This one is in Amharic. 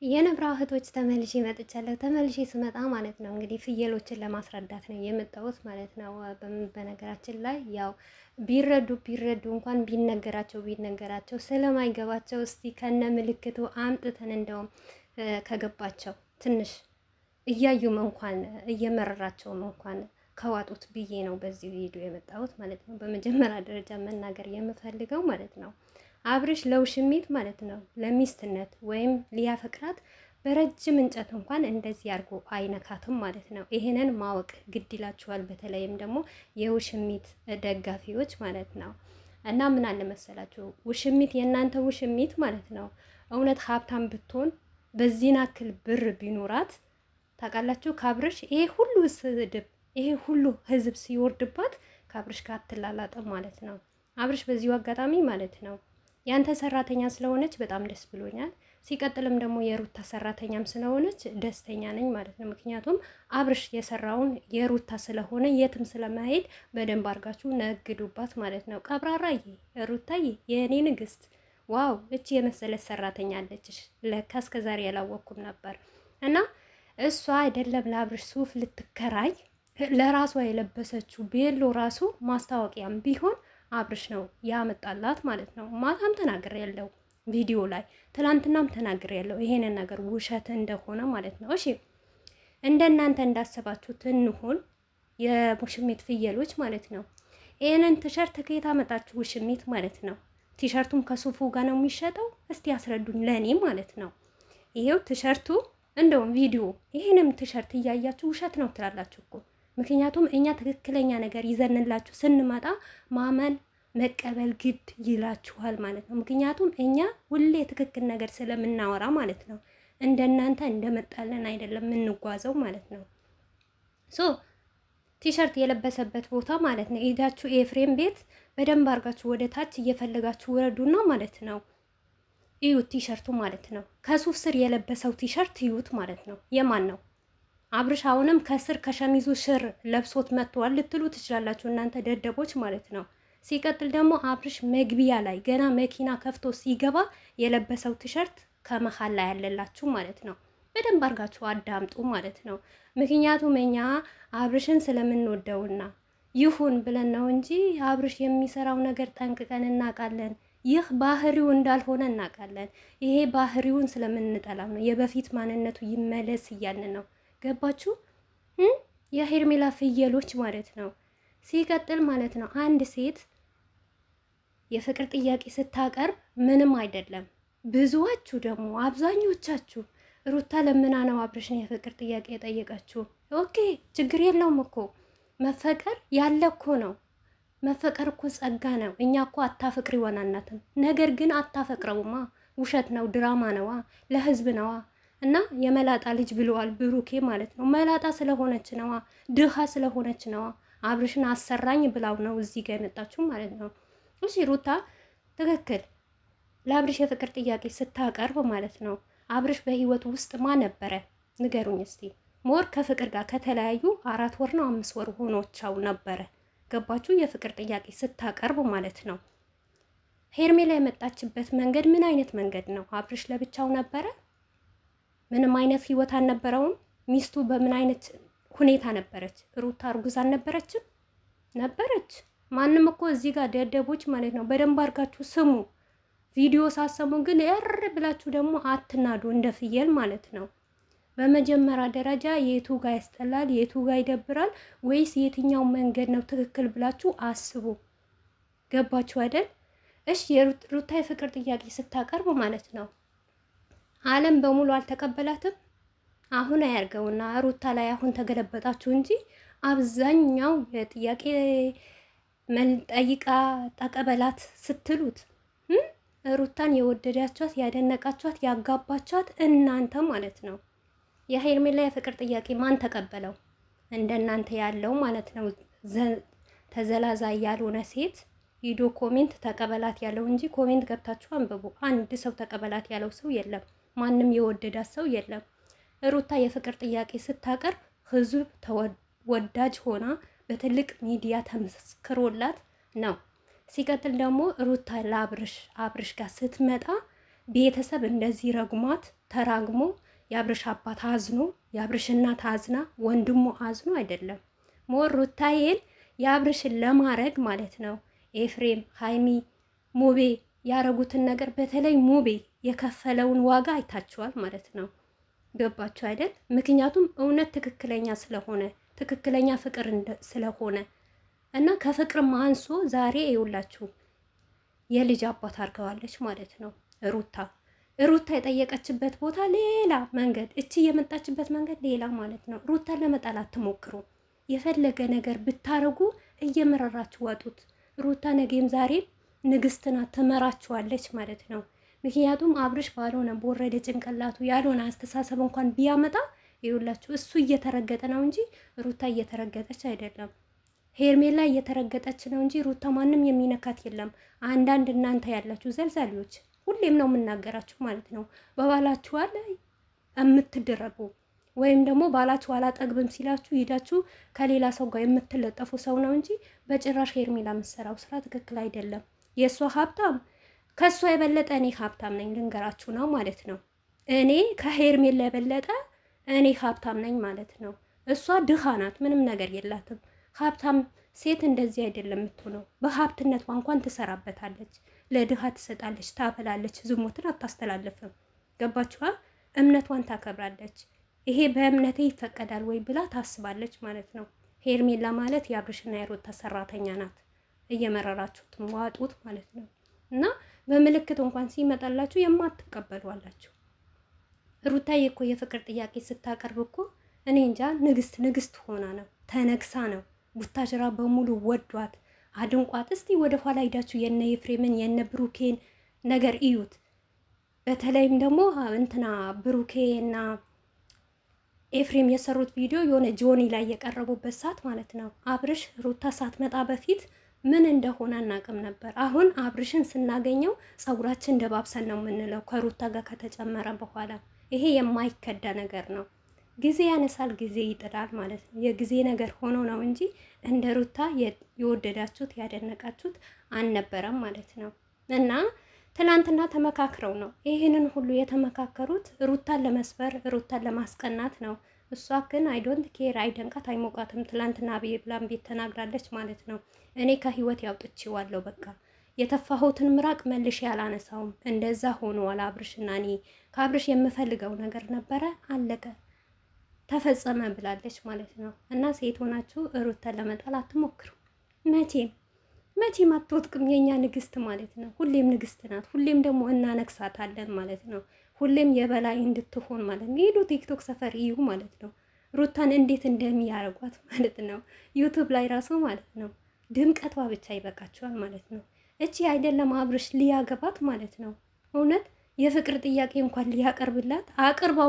የነብራ እህቶች ተመልሼ መጥቻለሁ። ተመልሼ ስመጣ ማለት ነው እንግዲህ ፍየሎችን ለማስረዳት ነው የመጣሁት ማለት ነው። በነገራችን ላይ ያው ቢረዱ እንኳን ቢነገራቸው ስለማይገባቸው እስቲ ከነ ምልክቱ አምጥተን እንደውም ከገባቸው ትንሽ እያዩም እንኳን እየመረራቸውም እንኳን ከዋጡት ብዬ ነው በዚህ ቪዲዮ የመጣሁት ማለት ነው። በመጀመሪያ ደረጃ መናገር የምፈልገው ማለት ነው አብርሽ ለውሽሚት ማለት ነው ለሚስትነት ወይም ሊያፈቅራት በረጅም እንጨት እንኳን እንደዚህ አድርጎ አይነካትም ማለት ነው። ይሄንን ማወቅ ግድ ይላችኋል። በተለይም ደግሞ የውሽሚት ደጋፊዎች ማለት ነው። እና ምን አለ መሰላችሁ ውሽሚት የእናንተ ውሽሚት ማለት ነው እውነት ሀብታም ብትሆን በዚህን አክል ብር ቢኖራት ታውቃላችሁ ከአብርሽ ይሄ ሁሉ ስድብ ይሄ ሁሉ ህዝብ ሲወርድባት ከአብርሽ ጋር አትላላጥም ማለት ነው። አብርሽ በዚሁ አጋጣሚ ማለት ነው ያንተ ሰራተኛ ስለሆነች በጣም ደስ ብሎኛል። ሲቀጥልም ደግሞ የሩታ ሰራተኛም ስለሆነች ደስተኛ ነኝ ማለት ነው። ምክንያቱም አብርሽ የሰራውን የሩታ ስለሆነ የትም ስለማሄድ በደንብ አድርጋችሁ ነግዱባት ማለት ነው። ቀብራራዬ ሩታዬ የእኔ ንግስት፣ ዋው እቺ የመሰለች ሰራተኛ አለችሽ። ለካ እስከዛሬ ያላወቅኩም ነበር። እና እሷ አይደለም ለአብርሽ ሱፍ ልትከራይ ለራሷ የለበሰችው ቤሎ ራሱ ማስታወቂያም ቢሆን አብርሽ ነው ያመጣላት ማለት ነው። ማታም ተናግሬ ያለው ቪዲዮ ላይ ትላንትናም ተናግሬ ያለው ይሄንን ነገር ውሸት እንደሆነ ማለት ነው። እሺ እንደናንተ እንዳሰባችሁት እንሁን የውሽሚት ፍየሎች ማለት ነው። ይሄንን ቲሸርት ከየት አመጣችሁ ውሽሚት ማለት ነው? ቲሸርቱም ከሱፉ ጋር ነው የሚሸጠው? እስቲ ያስረዱኝ ለኔ ማለት ነው። ይሄው ቲሸርቱ እንደውም ቪዲዮ ይሄንም ቲሸርት እያያችሁ ውሸት ነው ትላላችሁ እኮ። ምክንያቱም እኛ ትክክለኛ ነገር ይዘንላችሁ ስንመጣ ማመን መቀበል ግድ ይላችኋል ማለት ነው። ምክንያቱም እኛ ሁሌ ትክክል ነገር ስለምናወራ ማለት ነው። እንደናንተ እንደመጣለን አይደለም የምንጓዘው ማለት ነው። ሶ ቲሸርት የለበሰበት ቦታ ማለት ነው ሄዳችሁ ኤፍሬም ቤት በደንብ አድርጋችሁ ወደ ታች እየፈለጋችሁ ወረዱና ማለት ነው እዩት ቲሸርቱ ማለት ነው። ከሱፍ ስር የለበሰው ቲሸርት እዩት ማለት ነው። የማን ነው? አብርሽ አሁንም ከስር ከሸሚዙ ሽር ለብሶት መጥቷል ልትሉ ትችላላችሁ እናንተ ደደቦች ማለት ነው። ሲቀጥል ደግሞ አብርሽ መግቢያ ላይ ገና መኪና ከፍቶ ሲገባ የለበሰው ቲሸርት ከመሃል ላይ ያለላችሁ ማለት ነው። በደንብ አድርጋችሁ አዳምጡ ማለት ነው። ምክንያቱም እኛ አብርሽን ስለምንወደውና ይሁን ብለን ነው እንጂ አብርሽ የሚሰራው ነገር ጠንቅቀን እናውቃለን። ይህ ባህሪው እንዳልሆነ እናውቃለን። ይሄ ባህሪውን ስለምንጠላው ነው። የበፊት ማንነቱ ይመለስ እያልን ነው። ገባችሁ? የሄርሜላ ፍየሎች ማለት ነው። ሲቀጥል ማለት ነው አንድ ሴት የፍቅር ጥያቄ ስታቀርብ ምንም አይደለም። ብዙዋችሁ ደግሞ አብዛኞቻችሁ ሩታ ለምና ነው አብርሽን የፍቅር ጥያቄ የጠየቀችው። ኦኬ ችግር የለውም እኮ መፈቀር ያለ እኮ ነው። መፈቀር እኮ ጸጋ ነው። እኛ እኮ አታፍቅሪ ወናናትም፣ ነገር ግን አታፈቅረውማ። ውሸት ነው፣ ድራማ ነዋ፣ ለህዝብ ነዋ። እና የመላጣ ልጅ ብለዋል ብሩኬ ማለት ነው። መላጣ ስለሆነች ነዋ፣ ድሃ ስለሆነች ነዋ። አብርሽን አሰራኝ ብላው ነው እዚህ ጋር የመጣችሁ ማለት ነው። እሺ ሩታ ትክክል ለአብርሽ የፍቅር ጥያቄ ስታቀርብ ማለት ነው። አብርሽ በህይወት ውስጥ ማን ነበረ ንገሩኝ እስቲ። ሞር ከፍቅር ጋር ከተለያዩ 4 ወር ነው 5 ወር ሆኖቻው ነበረ። ገባችሁ? የፍቅር ጥያቄ ስታቀርብ ማለት ነው። ሄርሜላ የመጣችበት መንገድ ምን አይነት መንገድ ነው? አብርሽ ለብቻው ነበረ? ምንም አይነት ህይወት አልነበረውም? ሚስቱ በምን አይነት ሁኔታ ነበረች? ሩታ እርጉዝ አልነበረችም? ነበረች። ማንም እኮ እዚህ ጋር ደደቦች ማለት ነው በደንብ አድርጋችሁ ስሙ። ቪዲዮ ሳሰሙ ግን እር ብላችሁ ደግሞ አትናዱ እንደ ፍየል ማለት ነው። በመጀመሪያ ደረጃ የቱ ጋር ያስጠላል፣ የቱ ጋር ይደብራል፣ ወይስ የትኛው መንገድ ነው ትክክል ብላችሁ አስቡ። ገባችሁ አይደል? እሺ የሩታ የፍቅር ጥያቄ ስታቀርቡ ማለት ነው ዓለም በሙሉ አልተቀበላትም። አሁን አያርገውና ሩታ ላይ አሁን ተገለበጣችሁ እንጂ አብዛኛው የጥያቄ መልጠይቃ ተቀበላት ስትሉት ሩታን የወደዳችኋት ያደነቃችኋት ያጋባችኋት እናንተ ማለት ነው። የሄርሜላ የፍቅር ጥያቄ ማን ተቀበለው? እንደናንተ ያለው ማለት ነው። ተዘላዛ ያልሆነ ሴት ሂዶ ኮሜንት ተቀበላት ያለው እንጂ ኮሜንት ገብታችሁ አንብቡ። አንድ ሰው ተቀበላት ያለው ሰው የለም። ማንም የወደዳት ሰው የለም። ሩታ የፍቅር ጥያቄ ስታቀርብ ህዝብ ተወዳጅ ሆና በትልቅ ሚዲያ ተመስክሮላት ነው። ሲቀጥል ደግሞ ሩታ ለአብርሽ ጋር ስትመጣ ቤተሰብ እንደዚህ ረግሟት ተራግሞ የአብርሽ አባት አዝኖ የአብርሽ እናት አዝና ወንድሙ አዝኖ አይደለም። ሞር ሩታዬን የአብርሽን ለማረግ ማለት ነው ኤፍሬም፣ ሀይሚ፣ ሙቤ ያረጉትን ነገር በተለይ ሙቤ የከፈለውን ዋጋ አይታችኋል ማለት ነው። ገባችሁ አይደል? ምክንያቱም እውነት ትክክለኛ ስለሆነ ትክክለኛ ፍቅር ስለሆነ እና ከፍቅርም አንሶ ዛሬ ይውላችሁ የልጅ አባት አድርገዋለች ማለት ነው። ሩታ የጠየቀችበት ቦታ ሌላ መንገድ፣ እቺ የመጣችበት መንገድ ሌላ ማለት ነው። ሩታን ለመጣል አትሞክሩ። የፈለገ ነገር ብታረጉ እየመረራችሁ ዋጡት። ሩታ ነገም ዛሬም ንግስትና ትመራችኋለች ማለት ነው። ምክንያቱም አብርሽ ባልሆነ በወረደ ጭንቅላቱ ያልሆነ አስተሳሰብ እንኳን ቢያመጣ ይውላችሁ እሱ እየተረገጠ ነው እንጂ ሩታ እየተረገጠች አይደለም። ሄርሜላ እየተረገጠች ነው እንጂ ሩታ ማንም የሚነካት የለም። አንዳንድ እናንተ ያላችሁ ዘልዛሌዎች ሁሌም ነው የምናገራችሁ ማለት ነው። በባላችሁ ላይ የምትደረጉ ወይም ደግሞ ባላችሁ አላጠግብም ሲላችሁ ሄዳችሁ ከሌላ ሰው ጋር የምትለጠፉ ሰው ነው እንጂ በጭራሽ ሄርሜላ የምትሰራው ስራ ትክክል አይደለም። የእሷ ሀብታም ከእሷ የበለጠ እኔ ሀብታም ነኝ ልንገራችሁ ነው ማለት ነው። እኔ ከሄርሜላ የበለጠ እኔ ሀብታም ነኝ ማለት ነው። እሷ ድሃ ናት፣ ምንም ነገር የላትም። ሀብታም ሴት እንደዚህ አይደለም የምትሆነው። በሀብትነቷ እንኳን ትሰራበታለች፣ ለድሃ ትሰጣለች፣ ታበላለች፣ ዝሙትን አታስተላልፍም። ገባችኋ? እምነቷን ታከብራለች። ይሄ በእምነቴ ይፈቀዳል ወይ ብላ ታስባለች ማለት ነው። ሄርሜላ ማለት የአብርሽና የሩታ ሰራተኛ ናት። እየመረራችሁት ዋጡት ማለት ነው። እና በምልክት እንኳን ሲመጣላችሁ የማትቀበሉ አላችሁ። ሩታዬ እኮ የፍቅር ጥያቄ ስታቀርብ እኮ እኔ እንጃ ንግስት ሆና ነው፣ ተነግሳ ነው። ቡታጅራ በሙሉ ወዷት አድንቋት። እስቲ ወደ ኋላ ሂዳችሁ የነ ኤፍሬምን የነ ብሩኬን ነገር እዩት። በተለይም ደግሞ እንትና ብሩኬና ኤፍሬም የሰሩት ቪዲዮ የሆነ ጆኒ ላይ የቀረቡበት ሰዓት ማለት ነው። አብርሽ ሩታ ሳትመጣ በፊት ምን እንደሆነ አናውቅም ነበር። አሁን አብርሽን ስናገኘው ጸጉራችን ደባብሰን ነው የምንለው ከሩታ ጋር ከተጨመረ በኋላ። ይሄ የማይከዳ ነገር ነው። ጊዜ ያነሳል፣ ጊዜ ይጥላል ማለት ነው። የጊዜ ነገር ሆኖ ነው እንጂ እንደ ሩታ የወደዳችሁት ያደነቃችሁት አልነበረም ማለት ነው። እና ትናንትና ተመካክረው ነው ይህንን ሁሉ የተመካከሩት፣ ሩታን ለመስበር ሩታን ለማስቀናት ነው። እሷ ግን አይዶንት ኬር፣ አይደንቃት፣ አይሞቃትም። ትናንትና ብላም ቤት ተናግራለች ማለት ነው። እኔ ከህይወት ያውጥቼዋለሁ፣ በቃ የተፋሁትን ምራቅ መልሼ ያላነሳውም። እንደዛ ሆኗል አብርሽና እኔ ከአብርሽ የምፈልገው ነገር ነበረ፣ አለቀ፣ ተፈጸመ ብላለች ማለት ነው። እና ሴት ሆናችሁ ሩታን ለመጣል አትሞክሩ። መቼም አትወጥቅም የኛ ንግስት ማለት ነው። ሁሌም ንግስት ናት። ሁሌም ደግሞ እናነግሳታለን ማለት ነው። ሁሌም የበላይ እንድትሆን ማለት ነው። ሄዱ ቲክቶክ ሰፈር እዩ ማለት ነው። ሩታን እንዴት እንደሚያረጓት ማለት ነው። ዩቱብ ላይ ራሱ ማለት ነው። ድምቀቷ ብቻ ይበቃቸዋል ማለት ነው። እቺ አይደለም አብርሽ ሊያገባት ማለት ነው። እውነት የፍቅር ጥያቄ እንኳን ሊያቀርብላት አቅርባው